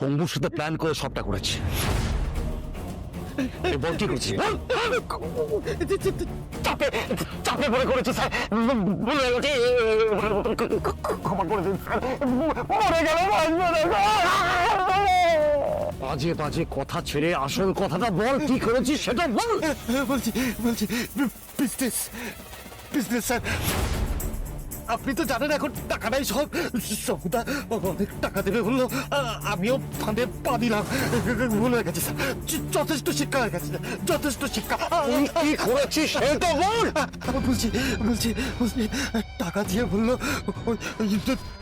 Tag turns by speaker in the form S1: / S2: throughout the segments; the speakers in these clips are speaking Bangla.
S1: শম্ভুর সাথে প্ল্যান করে সবটা করেছে। বল কি করছিস? চাপে চাপে পড়ে করেছি স্যার, ভুলে গেছি, ক্ষমা করে দিন স্যার, মরে গেল। বাজে বাজে কথা ছেড়ে আসল কথাটা বল, কি করেছিস সেটা বল।
S2: বলছি বলছি বিজনেস বিজনেস স্যার, আপনি তো জানেন এখন টাকা নাই সব। সবটা অনেক টাকা দেবে বললো, আমিও ফাঁদে পা দিলাম। ভুল হয়ে গেছে স্যার, যথেষ্ট শিক্ষা হয়ে গেছে, যথেষ্ট শিক্ষা।
S1: কি করেছিস সেটা বল।
S2: বলছি বলছি বলছি টাকা দিয়ে বললো ওই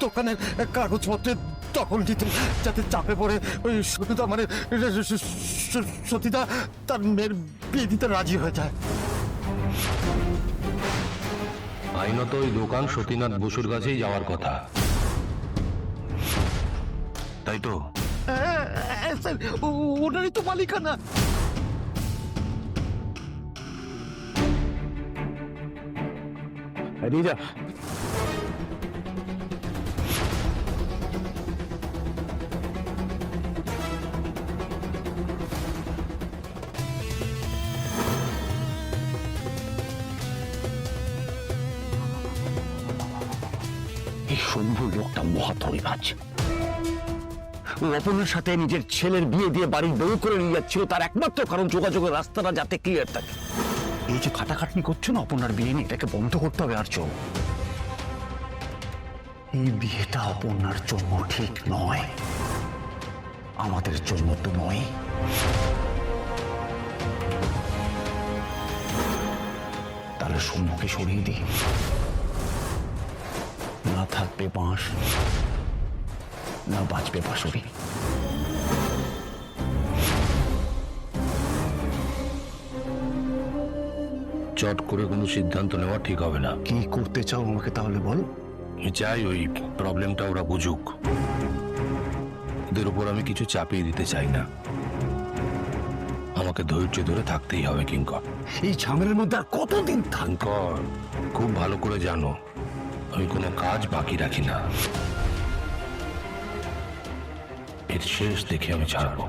S2: দোকানের কাগজপত্রে দখল দিতে, যাতে চাপে পড়ে ওই সতীদা মানে সতীদা তার মেয়ের বিয়ে দিতে রাজি হয়ে যায়।
S3: আইনত ওই দোকান সতীনাথ বসুর কাছেই যাওয়ার কথা, তাই তো?
S2: স্যার ওনারই তো মালিকানা।
S1: রিজা, এই শম্ভু লোকটা মহাধরিবাজ। অপর্ণার সাথে নিজের ছেলের বিয়ে দিয়ে বাড়ির বউ করে নিয়ে যাচ্ছিল, তার একমাত্র কারণ যোগাযোগের রাস্তাটা যাতে ক্লিয়ার থাকে। এই যে খাটাখাটনি করছো না অপর্ণার বিয়ে নিয়ে, এটাকে বন্ধ করতে হবে। আর চল, এই বিয়েটা অপর্ণার জন্য ঠিক নয়, আমাদের জন্য তো নয়। তাহলে শম্ভুকে সরিয়ে দিই, না থাকবে বাঁশ, না বাঁচবে বাঁশরি।
S3: চট করে কোনো সিদ্ধান্ত নেওয়া ঠিক হবে না।
S1: কি করতে চাও আমাকে তাহলে বল।
S3: আমি চাই ওই প্রবলেমটা ওরা বুঝুক, ওদের উপর আমি কিছু চাপিয়ে দিতে চাই না। আমাকে ধৈর্য ধরে থাকতেই হবে কিঙ্কর।
S1: এই ঝামেলার মধ্যে আর কতদিন থাক।
S3: কিঙ্কর, খুব ভালো করে জানো আমি কোনো কাজ বাকি রাখি না। এর শেষ দেখে আমি ছাড়বো।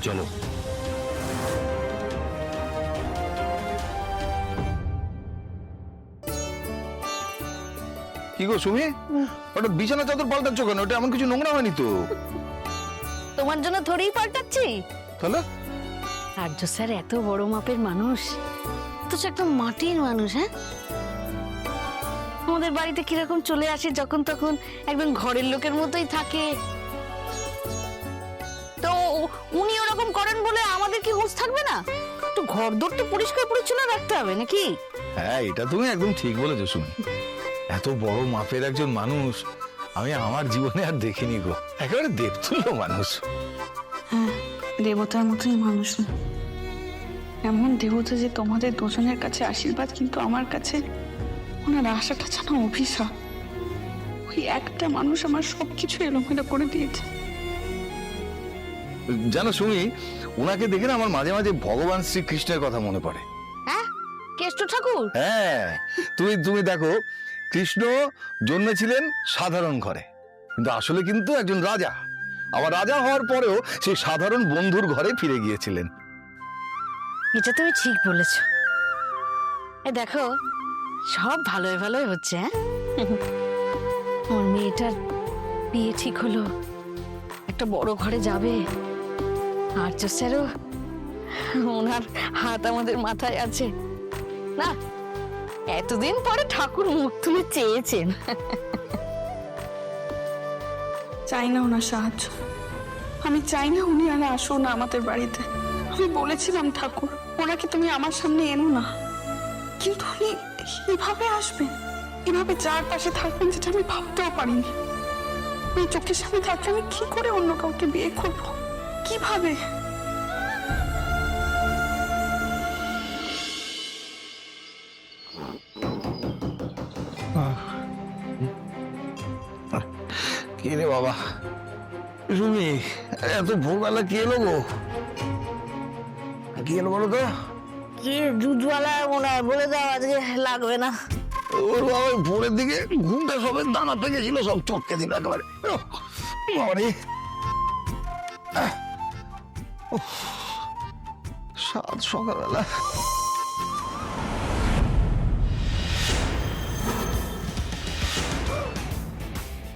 S3: চলো।
S4: কি গো সুমি, ওটা বিছানা চাদর পাল্টাচ্ছ কেন? ওটা এমন কিছু নোংরা হয়নি তো?
S5: তোমার জন্য থোড়েই পাল্টাচ্ছি।
S4: তাহলে
S5: আর্য স্যার এত বড় মাপের মানুষ, অথচ একটা মাটির মানুষ। হ্যাঁ, আমাদের বাড়িতে কিরকম চলে আসে যখন তখন, একদম ঘরের লোকের মতোই থাকে। তো উনি ওরকম করেন বলে আমাদের কি হুঁশ থাকবে না? একটু ঘর দর তো পরিষ্কার পরিচ্ছন্ন রাখতে হবে নাকি?
S4: হ্যাঁ, এটা তুমি একদম ঠিক বলেছো সুমি। এত বড় মাপের একজন মানুষ আমি আমার জীবনে আর দেখিনি গো। একেবারে দেবতুল্য মানুষ।
S6: হ্যাঁ, দেবতার মতোই মানুষ। এমন দেবতা যে তোমাদের দুজনের কাছে আশীর্বাদ, কিন্তু আমার কাছে ওনার আশাটা যেন অভিশাপ। ওই একটা মানুষ আমার সবকিছু এলোমেলো করে দিয়েছে।
S4: জানো সুমি, ওনাকে দেখে না আমার মাঝে মাঝে ভগবান শ্রীকৃষ্ণের কথা মনে পড়ে।
S5: হ্যাঁ, কেষ্ট ঠাকুর।
S4: হ্যাঁ, তুমি তুমি দেখো, কৃষ্ণ জন্মেছিলেন সাধারণ ঘরে, কিন্তু আসলে কিন্তু একজন রাজা। আবার রাজা হওয়ার পরেও সেই সাধারণ বন্ধুর ঘরে ফিরে গিয়েছিলেন।
S5: এটা তুমি ঠিক বলেছ। এ দেখো, সব ভালোই ভালোই হচ্ছে। হ্যাঁ, ওর মেয়েটার বিয়ে ঠিক হলো, একটা বড় ঘরে যাবে। আর্য স্যারও, ওনার হাত আমাদের মাথায় আছে না। এতদিন পরে ঠাকুর মুখ তুলে চেয়েছেন।
S6: চাই না ওনার সাহায্য, আমি চাই না উনি আর আসুন না আমাদের বাড়িতে। আমি বলেছিলাম ঠাকুর, ওনাকে তুমি আমার সামনে এনো না, কিন্তু উনি এভাবে আসবেন, এভাবে যার পাশে থাকবেন, যেটা আমি ভাবতেও পারিনি। ওই চোখের সামনে থাকলে আমি কি করে অন্য কাউকে বিয়ে করবো, কিভাবে?
S4: কে রে বাবা? সুমি, এত ভোরবেলা কে এলো গো? কি এলো বলো তো?
S5: কি দুধওয়ালা মনে হয়, বলে দাও আজকে লাগবে না।
S4: ওর বাবা ভোরের দিকে ঘুমটা সবে দানা পেকেছিল, সব চটকে দিল একেবারে। বাবারে, সাত সকালবেলা।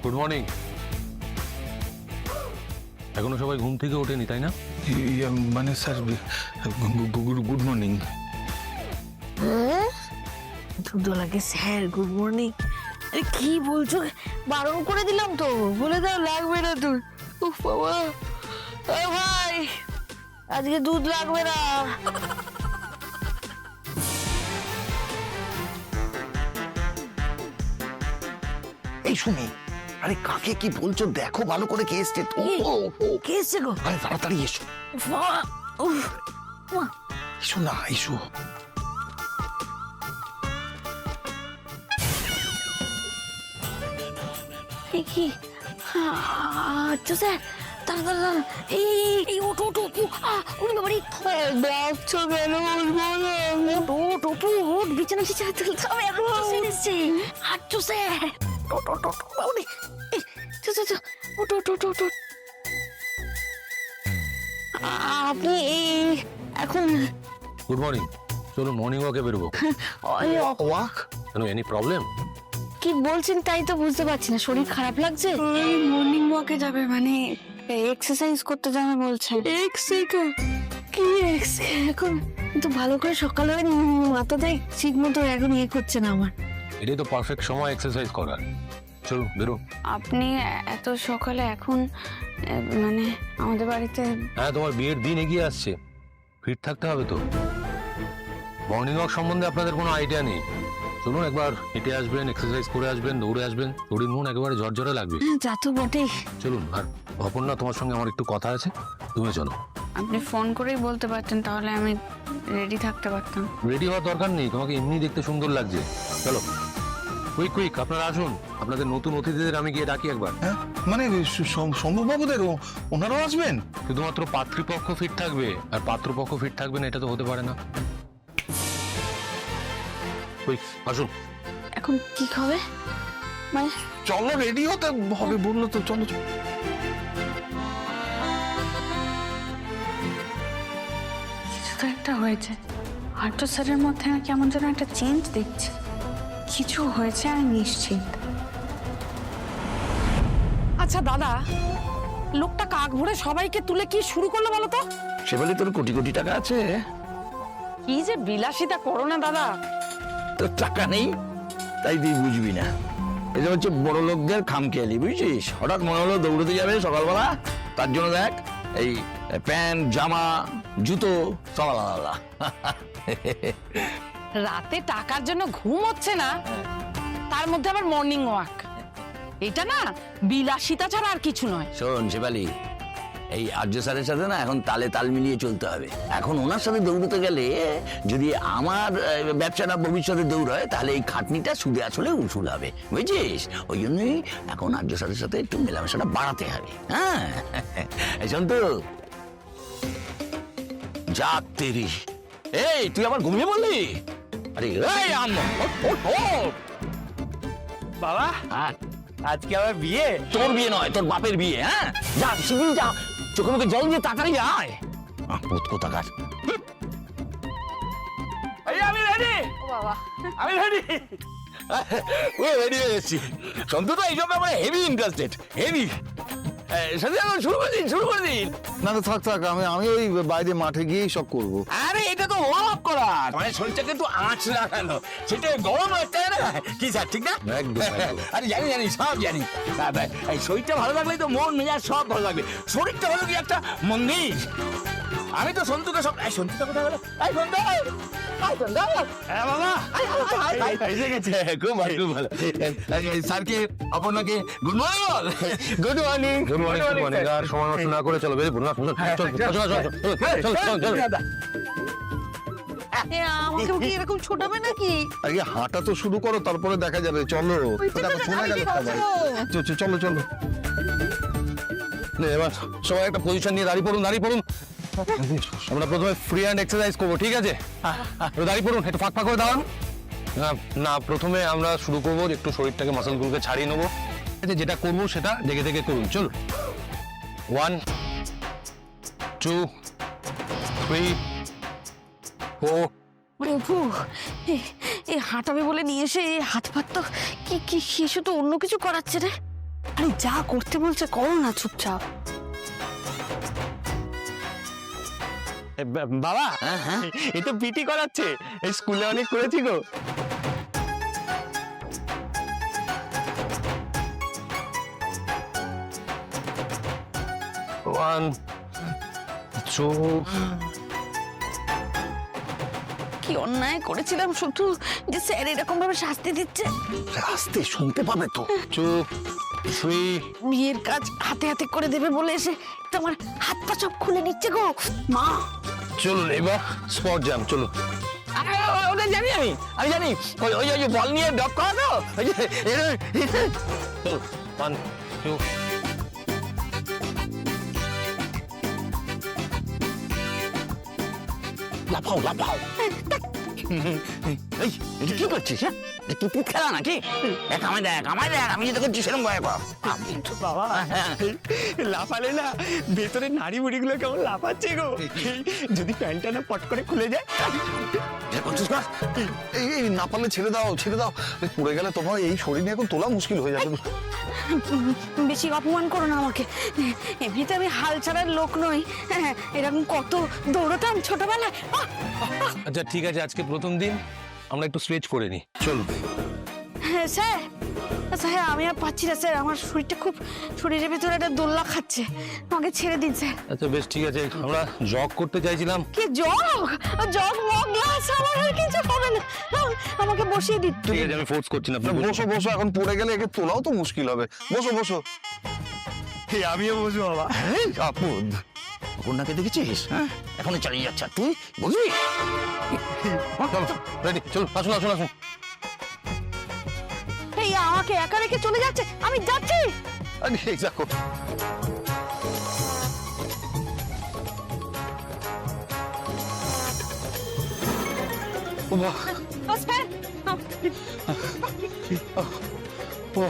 S3: Good morning. এখনো সবাই ঘুম থেকে ওঠেনি তাই না?
S4: মানে স্যার, গুড মর্নিং।
S5: দুধ লাগে স্যার, গুড মর্নিং। আরে কি বলছো, বারণ করে দিলাম তো, বলে দাও লাগবে না তুই। উফ বাবা, এ ভাই আজকে দুধ লাগবে না।
S1: এই শুনি, আরে কাকে কি বলছো দেখো ভালো করে, কে এসছে?
S5: কে এসছে গো?
S1: আরে তাড়াতাড়ি এসো,
S5: উফ বাবা, উফ, মা,
S1: এসো না, এসো।
S5: এ কি? আচ্ছা স্যার, দাঁড়া, এই ওটো ওটো, উনি বাবারি বাচ্চা গেল, ওট ওপু, ওট বিছানা টিছানা তুলতে হবে, এখন তো স্যার এসছে। আচ্ছা স্যার, বাবারি, ওট ওট ওট ওট। আপনি এখন
S3: গুড মর্নিং, চলুন মর্নিং ওয়াকে বেরোবো।
S1: ওয়াক?
S3: কেন, এনি প্রবলেম?
S5: কি বলছেন তাই তো বুঝতে পারছি না, শরীর খারাপ লাগছে।
S6: মর্নিং ওয়াকে যাবে মানে এক্সারসাইজ করতে যাবে বলছে।
S5: কি এখন তো ভালো করে সকালে মাথাটাই ঠিক মতো এখন করছে না আমার।
S3: এটাই তো পারফেক্ট সময় এক্সারসাইজ করার। চলুন বেরো।
S6: আপনি এত সকালে এখন মানে আমাদের বাড়িতে?
S3: হ্যাঁ, তোমার বিয়ের দিন এগিয়ে আসছে, ফিট থাকতে হবে তো। মর্নিং ওয়াক সম্বন্ধে আপনাদের কোনো আইডিয়া নেই। চলুন একবার হেঁটে আসবেন, এক্সারসাইজ করে আসবেন, দৌড়ে আসবেন, শরীর মন একেবারে ঝরঝরে লাগবে।
S5: যা তো বটেই।
S3: চলুন। আর অপর্ণা, তোমার সঙ্গে আমার একটু কথা আছে, তুমি চলো।
S6: আপনি ফোন করেই বলতে পারতেন, তাহলে আমি রেডি থাকতে পারতাম।
S3: রেডি হওয়ার দরকার নেই, তোমাকে এমনি দেখতে সুন্দর লাগছে। চলো, কুইক কুইক আপনারা আসুন। আপনাদের নতুন অতিথিদের আমি গিয়ে ডাকি একবার।
S4: হ্যাঁ, মানে শম্ভুবাবুদের ওনারাও আসবেন?
S3: শুধুমাত্র পাত্রীপক্ষ ফিট থাকবে আর পাত্রপক্ষ ফিট থাকবে না, এটা তো হতে পারে না। কুইক আসুন।
S5: এখন কি হবে মানে?
S4: চলো, রেডি হতে হবে বললো তো, চলো।
S6: কিছু তো একটা হয়েছে, আর্য স্যারের মধ্যে আমি কেমন যেন একটা চেঞ্জ দেখছি। কিছু হয়েছে আমি নিশ্চিত।
S5: আচ্ছা দাদা, লোকটা কাক ভরে সবাইকে তুলে কি শুরু করলো বলো তো?
S1: সে বলে তোর কোটি কোটি টাকা আছে?
S5: কি যে বিলাসিতা করো না দাদা।
S1: তোর টাকা নেই তাই তুই বুঝবি না। এটা হচ্ছে বড় লোকদের খামখেয়ালি, বুঝছিস? হঠাৎ মনে হলো দৌড়তে যাবে সকালবেলা, তার জন্য দেখ এই প্যান্ট, জামা, জুতো সব আলাদা।
S5: রাতে টাকার জন্য ঘুম হচ্ছে না, তার মধ্যে আবার মর্নিং ওয়াক। এটা না বিলাসিতা ছাড়া আর কিছু নয়।
S1: শোন শেফালি, এই আর্য স্যারের সাথে না এখন তালে তাল মিলিয়ে চলতে হবে। এখন ওনার সাথে দৌড়তে গেলে যদি আমার ব্যবসাটা ভবিষ্যতে দৌড়ায়, তাহলে এই খাটনিটা সুদে আসলে উসুল হবে, বুঝছিস? ওই জন্যই এখন আর্য স্যারের সাথে একটু মেলামেশাটা বাড়াতে হবে। হ্যাঁ, শোন তো, যা তেরি, এই তুই আবার ঘুমিয়ে বললি? আরে এই
S7: বাবা,
S1: হ্যাঁ,
S7: আজকে আমার বিয়ে?
S1: তোর বিয়ে নয়, তোর বাপের বিয়ে। হ্যাঁ, যা শিগগিরই যা, চোখে মুখে জল দিয়ে তাড়াতাড়ি আয়। ভূত কোথাকার।
S7: আমি রেডি
S5: বাবা,
S7: আমি রেডি।
S1: ও রেডি হয়ে এসেছি। সন্তু তো এইসব ব্যাপারে হেভি ইন্টারেস্টেড, হেভি। সাথে শুরু করে দিন, শুরু করে দিন।
S4: না না, থাক থাক, আমি ওই বাইরে মাঠে গিয়েই সব করবো।
S1: আরে এটা তো ওয়ার্ম আপ করা, মানে শরীরটাকে একটু আঁচ লাগানো, সেটা গরম হচ্ছে না, কি স্যার ঠিক না?
S4: একদম, একদম।
S1: আরে জানি জানি, সব জানি। এই শরীরটা ভালো থাকলেই তো মন মেজাজ সব ভালো থাকবে। শরীরটা হলো কি একটা মন্দির। আমি তো সন্তুকে সব, এই সন্তুটা কোথায় গেল? এই সন্তু,
S7: হ্যাঁ বাবা,
S1: এসে গেছে, খুব ভালো, খুব ভালো। স্যারকে, অপর্ণাকে গুড মর্নিং বল। Good morning.
S3: Good morning, good morning. আর সময় নষ্ট না করে চলো, বেরিয়ে পড়ুন।
S5: আমাকে কি এরকম ছোটাবে নাকি?
S4: আগে হাঁটা তো শুরু করো, তারপরে দেখা যাবে। চলো, দেখো শোনা গেল সবাই। চলো চলো।
S3: এবার সবাই একটা পজিশন নিয়ে দাঁড়িয়ে পড়ুন, দাঁড়িয়ে পড়ুন। আমরা প্রথমে ফ্রি হ্যান্ড এক্সারসাইজ করবো, ঠিক আছে? দাঁড়িয়ে পড়ুন, একটু ফাঁক ফাঁক করে দাঁড়ান। না প্রথমে আমরা শুরু করবো, একটু শরীরটাকে মাসলগুলোকে ছাড়িয়ে নেবো। যেটা করবো সেটা দেখে দেখে করুন। চল, 1 2 3 4।
S5: প্রভু, এই হাঁটাবে বলে নিয়ে এসে এই হাত পাত তো কি কি শিশু তো অন্য কিছু করাচ্ছে রে। আরে যা করতে বলছে করো না চুপচাপ।
S7: বাবা এ তো পিটি করাচ্ছে, এই স্কুলে অনেক করেছি গো।
S3: 1 2।
S5: কি অন্যায় করেছিলাম শুধু যে স্যার এরকম ভাবে শাস্তি দিচ্ছে।
S1: আস্তে শুনতে পাবে তো।
S3: 2 3।
S5: বিয়ের কাজ হাতে হাতে করে দেবে বলে এসে তো আমার হাত পা সব খুলে নিচ্ছে গো মা।
S3: চলুন এবার স্পট জ্যাম, চলো।
S7: ওটা জানি আমি জানি, ওই ওই ওই বল নিয়ে ড্রপ করা তো, ওই যে
S3: চলো 1 2।
S1: লাফাও লাফাও। এই এটা কি করছিস? হ্যাঁ এটা কি খেলা নাকি? দেখ আমায় দেখ, আমি যেটা করছি সেরকম ভয় পাও।
S7: বাবা লাফালে না ভেতরে নাড়ি বুড়িগুলো কেমন লাফাচ্ছে গো। যদি প্যান্টটা না পট করে খুলে যায়।
S1: এটা করছিস কর।
S4: এই না পারলে ছেড়ে দাও, ছেড়ে দাও। পড়ে গেলে তোমার এই শরীর নিয়ে এখন তোলা মুশকিল হয়ে যাবে।
S5: বেশি অপমান করো না আমাকে, এমনিতে আমি হাল ছাড়ার লোক নই। এরকম কত দৌড়তাম ছোটবেলায়।
S3: আচ্ছা ঠিক আছে, আজকে প্রথম দিন আমরা একটু স্ট্রেচ করে নিই। চলো।
S5: হ্যাঁ স্যার, স্যার আমি আর পাচ্ছি না স্যার, আমার শরীরটা খুব, শরীরের ভিতরে একটা দোল্লা খাচ্ছে, আমাকে ছেড়ে দিন স্যার।
S3: আচ্ছা বেশ ঠিক আছে, আমরা জগ করতে চাইছিলাম।
S5: কি জগ জগ মগ গ্লাস, আমার আর কিছু হবে না, আমাকে বসিয়ে দিন।
S3: ঠিক আছে আমি ফোর্স করছি না, আপনি বসুন।
S4: বসো বসো, এখন পড়ে গেলে একে তোলাও তো মুশকিল হবে। বসো বসো।
S7: আমিও বসবো বাবা।
S4: আপদ
S1: কন্যাকে দেখেছিস? হ্যাঁ এখনো চালিয়ে যাচ্ছে, আর তুই বুঝবি?
S3: চলো রেডি, চলো আসুন আসুন আসুন।
S5: এই আমাকে একা রেখে চলে যাচ্ছে, আমি যাচ্ছি।
S4: আরে দেখো ও বাহ,
S5: ও স্যার,
S4: ও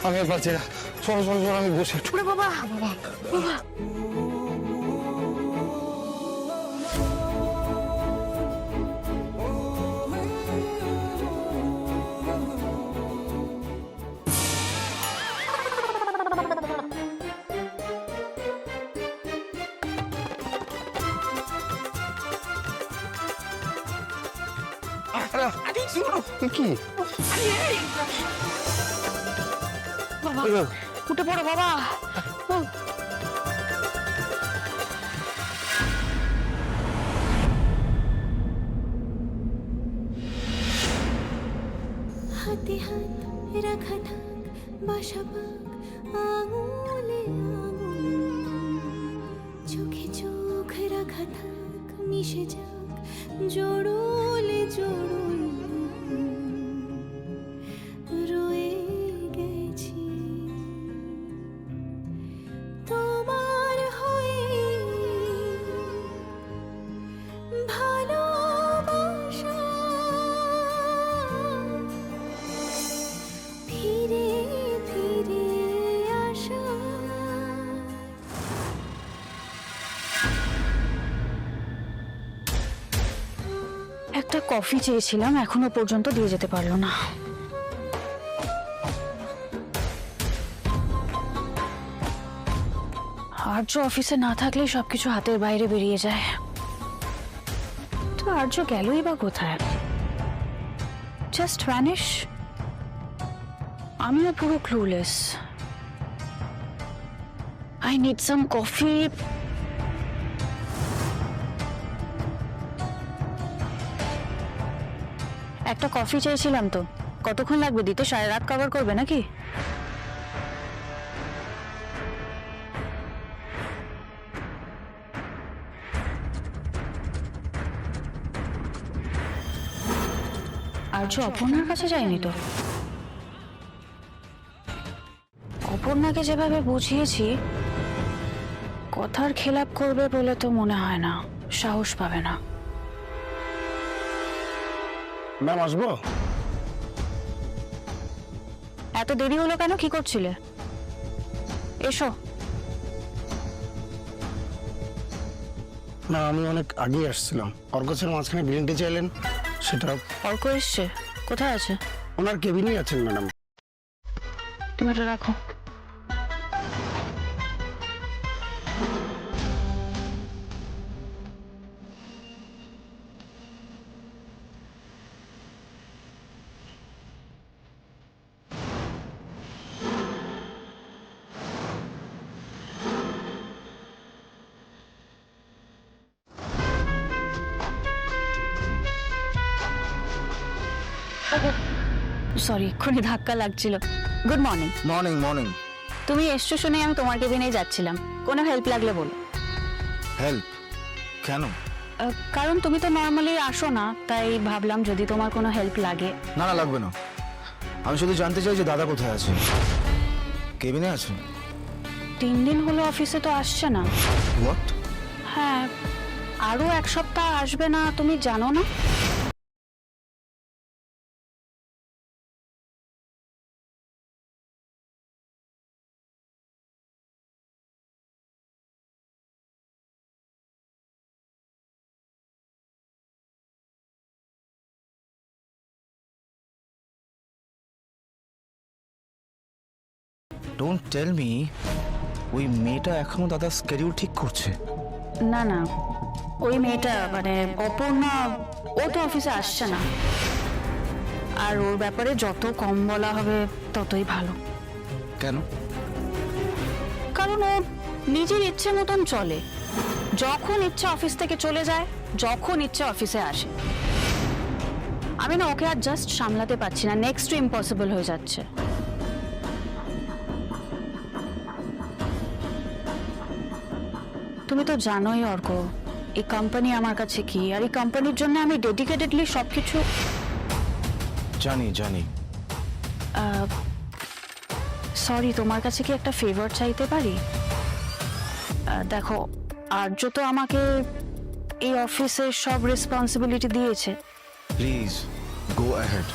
S4: আমি আর পারছি না। চলো চলো চলো, আমি বসে একটু।
S5: ওরে বাবা বাবা।
S4: কি
S5: বাবা উঠে পড়ো বাবা। ও,
S8: হাতে হাত রাখা থাক, বাসা পাক আঙুলে আঙুল, চোখে চোখ রাখা থাক, মিশে যাক জড়ুলে জড়ুল, রয়ে গেছি তোমার হয়ে, ভালোবাসা ফিরে ফিরে আসা।
S5: একটা কফি চেয়েছিলাম, এখনো পর্যন্ত দিয়ে যেতে পারলো না। আর্য অফিসে না থাকলে সবকিছু হাতের বাইরে বেরিয়ে যায়। তো আর্য গেলই বা কোথায়? Just vanish. আমিও পুরো clueless. I need some coffee. একটা কফি চাইছিলাম তো, কতক্ষণ লাগবে দিতে? সারা রাত কভার করবে নাকি? আর্য অপর্ণার কাছে যায়নি তো? অপর্ণাকে যেভাবে বুঝিয়েছি, কথার খেলাপ করবে বলে তো মনে হয় না, সাহস পাবে না।
S9: ম্যাম আসবো?
S5: এত দেরি হলো কেন? কি করছিলে? এসো।
S9: না, আমি অনেক আগেই আসছিলাম। অর্গসের মাঝখানে বিলিংটি চাইলেন, সেটা
S5: অর্ক এসছে? কোথায় আছে?
S9: ওনার কেবিনেই আছেন ম্যাডাম।
S5: তুমি এটা রাখো। সরি, এক্ষুনি ধাক্কা লাগছিল। Good morning.
S9: Morning morning.
S5: তুমি এসছো শুনে আমি তোমার কেবিনেই যাচ্ছিলাম। কোনো হেল্প লাগলে বলো।
S9: হেল্প? কেন?
S5: কারণ তুমি তো নর্মালি আসো না, তাই ভাবলাম যদি তোমার কোনো হেল্প লাগে।
S9: না না, লাগবে না। আমি শুধু জানতে চাই যে দাদা কোথায় আছে। কেবিনে আছে?
S5: 3 দিন হলো অফিসে তো আসছে না।
S9: হোয়াট?
S5: হ্যাঁ, আরো 1 সপ্তাহ আসবে না, তুমি জানো না?
S9: ডোন্ট টেল মি ওই মেয়েটা এখনো দাদার স্কেডিউল ঠিক করছে?
S5: না না, ওই মেয়েটা মানে অপর্ণা, ও তো অফিসে আসছে না। আর ওর ব্যাপারে যত কম বলা হবে ততই ভালো।
S9: কেন?
S5: কারণ ও নিজের ইচ্ছে মতন চলে। যখন ইচ্ছে অফিস থেকে চলে যায়, যখন ইচ্ছে অফিসে আসে। আমি না ওকে আর জাস্ট সামলাতে পারছি না, নেক্সট টু ইম্পসিবল হয়ে যাচ্ছে। তুমি তো জানোই অর্ক, এই কোম্পানি আমার কাছে কি, আর এই কোম্পানির জন্য আমি ডেডিকেটেডলি সবকিছু।
S9: জানি জানি।
S5: সরি, তোমার কাছে কি একটা ফেভার চাইতে পারি? দেখো, আর্য তো আমাকে এই অফিসের সব রেসপন্সিবিলিটি দিয়েছে।
S9: Please go ahead.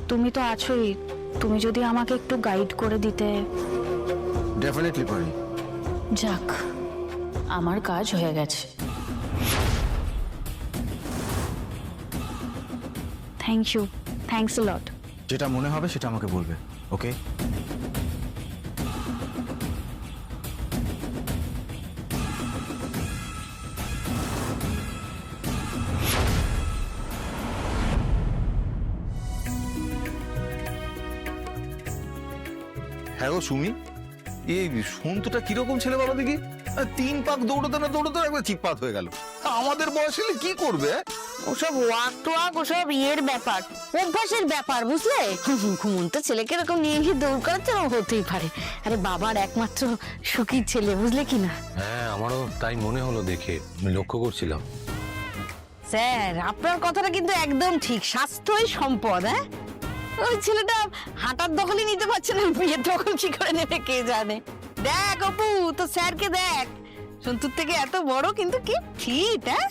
S5: তুমি তো আছোই, তুমি যদি আমাকে একটু গাইড করে দিতে।
S9: ডেফিনেটলি পারি।
S5: যাক, আমার কাজ হয়ে গেছে। থ্যাংক ইউ, থ্যাঙ্কস আ লট।
S9: যেটা মনে হবে সেটা আমাকে বলবে, ওকে?
S4: হ্যাঁ গো সুমি, এই সন্তুটা কিরকম ছেলে বলো দেখি? 3 পাক দৌড়তে না দৌড়তে একবার চিৎপাত হয়ে গেল। আমাদের বয়সে কি করবে?
S5: ওসব ওয়াক টোয়াক, ওসব ইয়ের ব্যাপার, অভ্যাসের ব্যাপার, বুঝলে? ঘুমন্ত ছেলেকে এরকম নিয়ে গিয়ে দৌড় করাচ্ছে, হতেই পারে। আরে বাবার একমাত্র সুখীর ছেলে, বুঝলে কি না?
S3: হ্যাঁ, আমারও তাই মনে হলো দেখে, আমি লক্ষ্য করছিলাম।
S5: স্যার, আপনার কথাটা কিন্তু একদম ঠিক। স্বাস্থ্যই সম্পদ। হ্যাঁ, ওই ছেলেটা হাঁটার দখলই নিতে পারছে না, বিয়ের দখল কি করে নেবে কে জানে। দেখ অপু, তো স্যারকে দেখ, সন্তুর থেকে এত বড় কিন্তু কি ফিট। হ্যাঁ,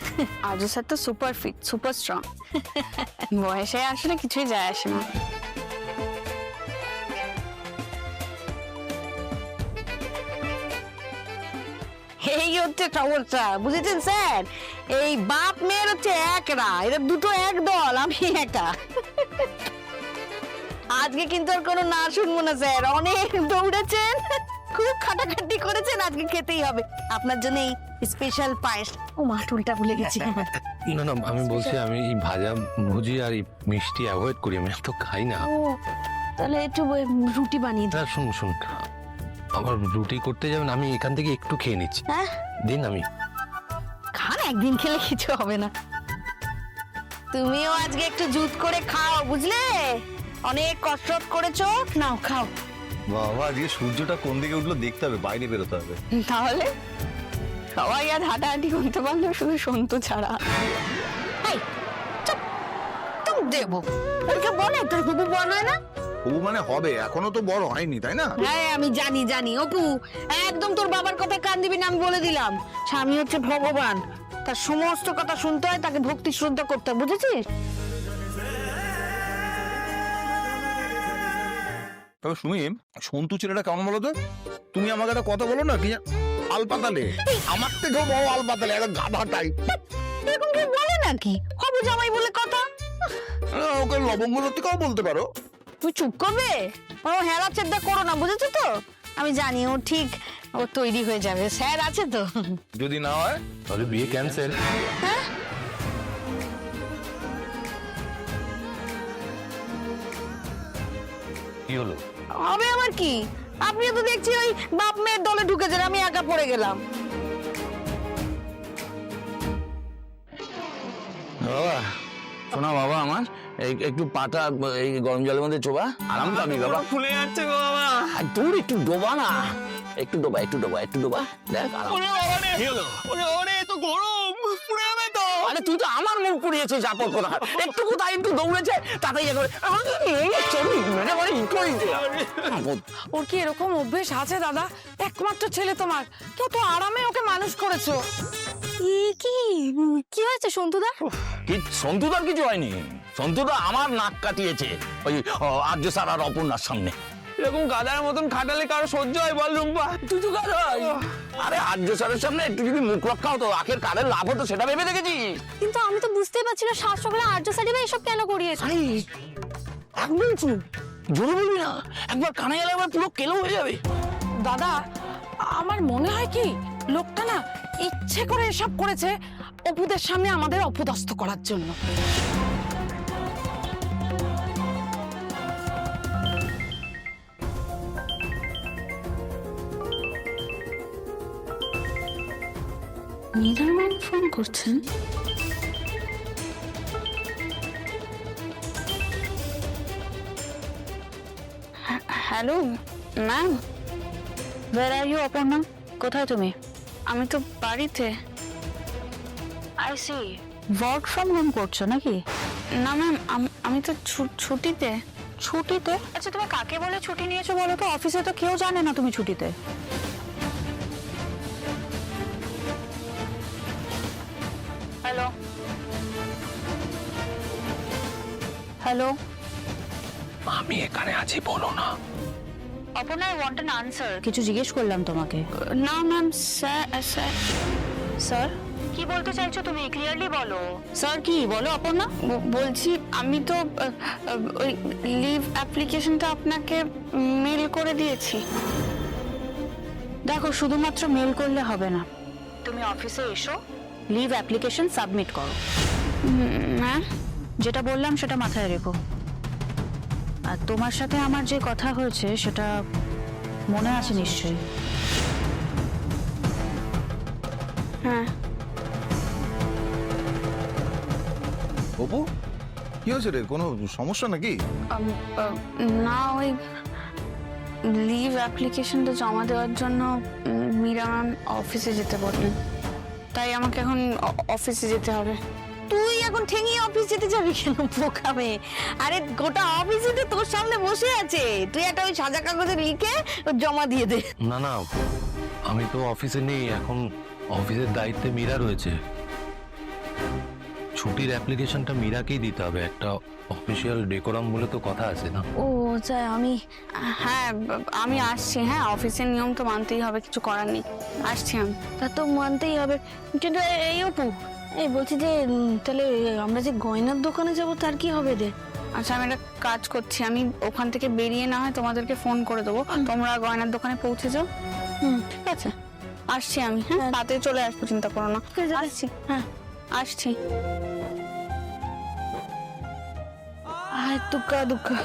S5: আজ স্যার তো সুপার ফিট, সুপার স্ট্রং। বয়সে আসলে কিছুই যায় আসে না। এই হচ্ছে সমস্যা, বুঝেছেন স্যার? এই বাপ মেয়ের হচ্ছে একরা, এরা দুটো এক দল, আমি একা। আজকে কিন্তু আর কোনো না শুনবো না স্যার। অনেক দৌড়েছেন, খুব খাটাখাটি করেছেন, আজকে খেতেই হবে আপনার জন্য এই স্পেশাল পায়েস। ও মা, টুলটা ভুলে গেছি।
S3: না না, আমি বলছি আমি এই ভাজা ভুজি আর এই মিষ্টি অ্যাভয়েড করি, আমি এত খাই না।
S5: ও, তাহলে একটু রুটি বানিয়ে দাও।
S3: শুন শুন, আবার রুটি করতে যাবেন, আমি এখান থেকে একটু খেয়ে নিচ্ছি।
S5: হ্যাঁ,
S3: দিন। আমি
S5: খান, একদিন খেলে কিছু হবে না। তুমিও আজকে একটু জুত করে খাও, বুঝলে? অনেক কসরত করেছো, নাও খাও।
S4: বাবা, আজকে সূর্যটা কোন দিকে উঠলো দেখতে হবে, বাইরে বেরোতে হবে।
S5: তাহলে সবাই আর হাঁটাহাঁটি করতে পারলো, শুধু সন্তু ছাড়া। এই, চুপ, তুমি দেবো ওকে বলে তোর খুব বড় হয় না?
S4: ও মানে হবে, এখনো তো বড় হয়নি, তাই না?
S5: হ্যাঁ, আমি জানি জানি অপু, একদম তোর বাবার কথা কান দিবি না, আমি বলে দিলাম। স্বামী হচ্ছে ভগবান, তার সমস্ত কথা শুনতে হয়, তাকে ভক্তি শ্রদ্ধা করতে হয়, বুঝেছিস?
S4: তবে সুমি, সন্তু ছেলেটা কেমন বলো তো? তুমি আমাকে একটা কথা বলো না, কি আলপাতালে, আমার থেকেও বড় আলপাতালে, একটা গাধা টাইপ।
S5: এরকম কেউ বলে নাকি? হবু জামাই বলে কথা।
S4: ওকে লবঙ্গ লতিকাও বলতে পারো।
S5: তুই চুপ করবে, ও হেরা চেদ্দা করো না, বুঝেছো তো? আমি জানি ও ঠিক, ও তৈরি হয়ে যাবে, স্যার আছে তো।
S4: যদি না হয়
S3: তাহলে বিয়ে ক্যান্সেল। কি হলো?
S5: হবে আবার কি? আপনিও তো দেখছি ওই বাপ মেয়ের দলে ঢুকেছেন, আমি একা পড়ে গেলাম।
S1: বাবা, শোনা বাবা আমার, একটু পাটা এই গরম জলের মধ্যে চোবা, আরাম পাবি বাবা।
S7: খুলে যাচ্ছে গো বাবা।
S1: আর তোর একটু ডোবা না, একটু ডোবা, একটু ডোবা, একটু ডোবা, দেখ আরাম।
S7: ওরে বাবা রে,
S1: কি হলো?
S7: ওরে ওরে, তো গরম, পুড়ে যাবে তো।
S1: আরে তুই তো আমার মুখ পুড়িয়েছিস, আপদ কথা। একটু কোথায় একটু দৌড়েছে, তাতেই এ করে
S10: ওর কি এরকম অভ্যেস আছে দাদা? একমাত্র ছেলে তোমার, কত আরামে ওকে মানুষ করেছো।
S5: কি হয়েছে সন্তুদা?
S1: কি সন্তুদার কিছু হয়নি, সন্তুদা আমার নাক কাটিয়েছে ওই আর্য স্যার আর অপর্ণার সামনে।
S7: এরকম গাদার মতন খাটালে কারো সহ্য হয় বল রুম্পা?
S1: তুই তো গাধা। আরে আর্য স্যারের সামনে একটু যদি মুখ রক্ষা হতো, আখের কারের লাভ হতো, সেটা ভেবে দেখেছিস?
S8: কিন্তু আমি তো বুঝতেই পারছি না সাত সকালে আর্য সাহেব এসব কেন করিয়েছে।
S1: আরে একদম চুপ, জোরে বলবি না, একবার কানে গেলে একবার পুরো কেলো হয়ে যাবে।
S10: দাদা, আমার মনে হয় কি লোকটা না ইচ্ছে করে এসব করেছে অপুদের সামনে আমাদের অপদস্থ করার জন্য।
S6: মীরার ম্যাম ফোন করছেন। Hello ma'am, where are you Aparna? কোথায় তুমি? আমি তো বাড়িতে। I see, work from home করছো নাকি? না ম্যাম, আমি তো ছুটিতে। ছুটিতে? আচ্ছা তুমি কাকে বলে ছুটি নিয়েছো বলো তো? অফিসে তো কেউ জানে না তুমি ছুটিতে। হ্যালো হ্যালো,
S3: আমি এখানে আছি, বলো না।
S6: Aparna, I want an answer. কিছু জিজ্ঞেস করলাম তোমাকে। না ম্যাম, স্যার স্যার কি বলতে চাইছো তুমি? ক্লিয়ারলি বলো। স্যার কি বলো অপর্ণা? বলছি আমি তো ওই লিভ অ্যাপ্লিকেশনটা আপনাকে মেল করে দিয়েছি। দেখো, শুধুমাত্র মেল করলে হবে না, তুমি অফিসে এসো, লিভ অ্যাপ্লিকেশন সাবমিট করো। ম্যাম, যেটা বললাম সেটা মাথায় রেখো। আর তোমার সাথে আমার যে কথা হয়েছে সেটা মনে আছে নিশ্চয়ই? হ্যাঁ।
S4: অপু, কি হয়েছে রে? কোনো সমস্যা নাকি?
S6: না, ওই লিভ অ্যাপ্লিকেশনটা জমা দেওয়ার জন্য মীরা ম্যাম অফিসে যেতে বললেন, তাই আমাকে এখন অফিসে যেতে হবে।
S5: তুই এখন ঠেঙিয়ে অফিস যেতে যাবি কেন বোকা মেয়ে? আরে গোটা অফিসে তো তোর সামনে বসে আছে, তুই একটা ওই সাদা কাগজে লিখে জমা দিয়ে দে।
S3: না না, আমি তো অফিসে নেই এখন, অফিসের দায়িত্বে মীরা রয়েছে। ছুটির অ্যাপ্লিকেশনটা মীরাকেই দিতে হবে, একটা অফিসিয়াল ডেকোরাম বলে তো কথা আছে না।
S6: ও আচ্ছা, হ্যাঁ আমি আসছি। হ্যাঁ, অফিসের নিয়ম তো মানতেই হবে, কিছু করার নেই। আসছি আমি।
S5: তা তো মানতেই হবে, কিন্তু এই অপু, এই বলছি যে তাহলে আমরা যে গয়নার দোকানে যাব তার কি হবে রে?
S6: আচ্ছা, আমি একটা কাজ করছি, আমি ওখান থেকে বেরিয়ে না হয় তোমাদেরকে ফোন করে দেবো, তোমরা গয়নার দোকানে পৌঁছে যাও। ঠিক আছে, আসছি আমি। হ্যাঁ, তাতে চলে আসবো, চিন্তা করো না। আসছি, হ্যাঁ আসছি।
S5: আয় দুঃখা দুঃখা।